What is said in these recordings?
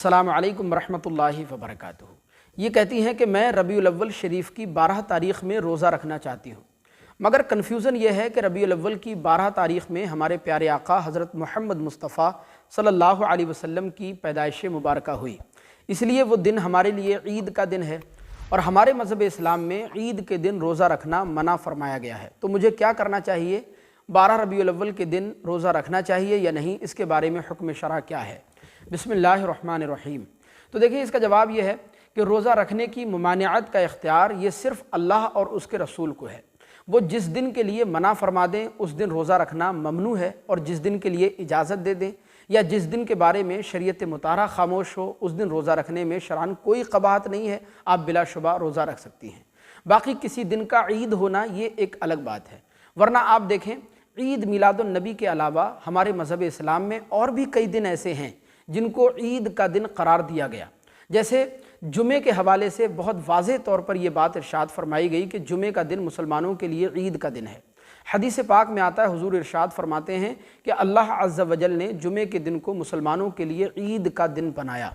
السلام علیکم ورحمۃ اللہ وبرکاتہ۔ یہ کہتی ہیں کہ میں ربیع الاول شریف کی 12 تاریخ میں روزہ رکھنا چاہتی ہوں، مگر کنفیوژن یہ ہے کہ ربیع الاول کی 12 تاریخ میں ہمارے پیارے آقا حضرت محمد مصطفیٰ صلی اللہ علیہ وسلم کی پیدائش مبارکہ ہوئی، اس لیے وہ دن ہمارے لیے عید کا دن ہے اور ہمارے مذہب اسلام میں عید کے دن روزہ رکھنا منع فرمایا گیا ہے۔ تو مجھے کیا کرنا چاہیے؟ 12 ربیع الاول کے دن روزہ رکھنا چاہیے یا نہیں؟ اس کے بارے میں حکم شرع کیا ہے؟ بسم اللہ الرحمن الرحیم۔ تو دیکھیں، اس کا جواب یہ ہے کہ روزہ رکھنے کی ممانعت کا اختیار یہ صرف اللہ اور اس کے رسول کو ہے۔ وہ جس دن کے لیے منع فرما دیں اس دن روزہ رکھنا ممنوع ہے، اور جس دن کے لیے اجازت دے دیں یا جس دن کے بارے میں شریعت مطہرہ خاموش ہو اس دن روزہ رکھنے میں شرعاً کوئی قباحت نہیں ہے، آپ بلا شبہ روزہ رکھ سکتی ہیں۔ باقی کسی دن کا عید ہونا یہ ایک الگ بات ہے، ورنہ آپ دیکھیں عید میلاد النبی کے علاوہ ہمارے مذہب اسلام میں اور بھی کئی دن ایسے ہیں جن کو عید کا دن قرار دیا گیا۔ جیسے جمعے کے حوالے سے بہت واضح طور پر یہ بات ارشاد فرمائی گئی کہ جمعے کا دن مسلمانوں کے لیے عید کا دن ہے۔ حدیث پاک میں آتا ہے، حضور ارشاد فرماتے ہیں کہ اللہ عز و جل نے جمعے کے دن کو مسلمانوں کے لیے عید کا دن بنایا۔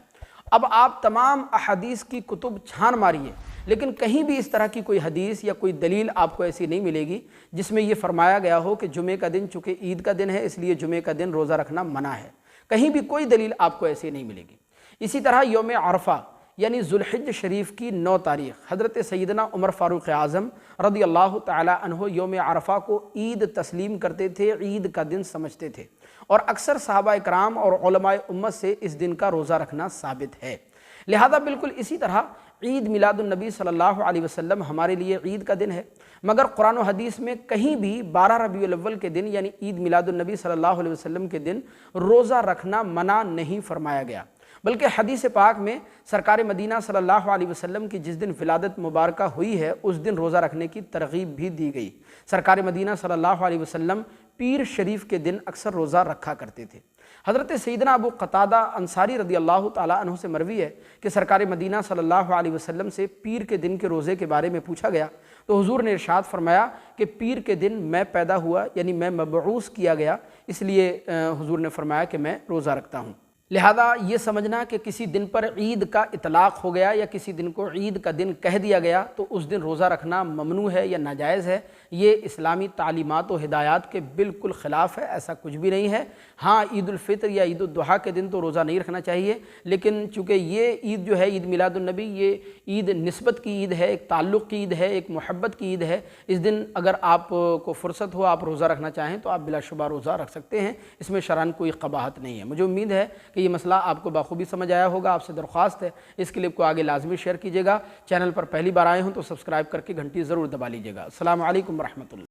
اب آپ تمام احادیث کی کتب چھان ماریے، لیکن کہیں بھی اس طرح کی کوئی حدیث یا کوئی دلیل آپ کو ایسی نہیں ملے گی جس میں یہ فرمایا گیا ہو کہ جمعے کا دن چونکہ عید کا دن ہے اس لیے جمعے کا دن روزہ رکھنا منع ہے۔ کہیں بھی کوئی دلیل آپ کو ایسی نہیں ملے گی۔ اسی طرح یوم عرفہ یعنی ذوالحج شریف کی 9 تاریخ حضرت سیدنا عمر فاروق اعظم رضی اللہ تعالی عنہ یوم عرفہ کو عید تسلیم کرتے تھے، عید کا دن سمجھتے تھے، اور اکثر صحابہ اکرام اور علماء امت سے اس دن کا روزہ رکھنا ثابت ہے۔ لہذا بالکل اسی طرح عید میلاد النبی صلی اللہ علیہ وسلم ہمارے لیے عید کا دن ہے، مگر قرآن و حدیث میں کہیں بھی 12 ربیع الاول کے دن یعنی عید میلاد النبی صلی اللہ علیہ وسلم کے دن روزہ رکھنا منع نہیں فرمایا گیا، بلکہ حدیث پاک میں سرکار مدینہ صلی اللہ علیہ وسلم کی جس دن ولادت مبارکہ ہوئی ہے اس دن روزہ رکھنے کی ترغیب بھی دی گئی۔ سرکار مدینہ صلی اللہ علیہ وسلم پیر شریف کے دن اکثر روزہ رکھا کرتے تھے۔ حضرت سیدنا ابو قتادہ انصاری رضی اللہ تعالیٰ عنہ سے مروی ہے کہ سرکار مدینہ صلی اللہ علیہ وسلم سے پیر کے دن کے روزے کے بارے میں پوچھا گیا تو حضور نے ارشاد فرمایا کہ پیر کے دن میں پیدا ہوا، یعنی میں مبعوث کیا گیا، اس لیے حضور نے فرمایا کہ میں روزہ رکھتا ہوں۔ لہذا یہ سمجھنا کہ کسی دن پر عید کا اطلاق ہو گیا یا کسی دن کو عید کا دن کہہ دیا گیا تو اس دن روزہ رکھنا ممنوع ہے یا ناجائز ہے، یہ اسلامی تعلیمات و ہدایات کے بالکل خلاف ہے، ایسا کچھ بھی نہیں ہے۔ ہاں، عید الفطر یا عید الضحیٰ کے دن تو روزہ نہیں رکھنا چاہیے، لیکن چونکہ یہ عید جو ہے عید میلاد النبی، یہ عید نسبت کی عید ہے، ایک تعلق کی عید ہے، ایک محبت کی عید ہے۔ اس دن اگر آپ کو فرصت ہو، آپ روزہ رکھنا چاہیں تو آپ بلا شبہ روزہ رکھ سکتے ہیں، اس میں شرعاً کوئی قباحت نہیں ہے۔ مجھے امید ہے کہ یہ مسئلہ آپ کو بخوبی سمجھ آیا ہوگا۔ آپ سے درخواست ہے اس کلپ کو آگے لازمی شیئر کیجیے گا۔ چینل پر پہلی بار آئے ہوں تو سبسکرائب کر کے گھنٹی ضرور دبا لیجیے گا۔ السلام علیکم ورحمۃ اللہ۔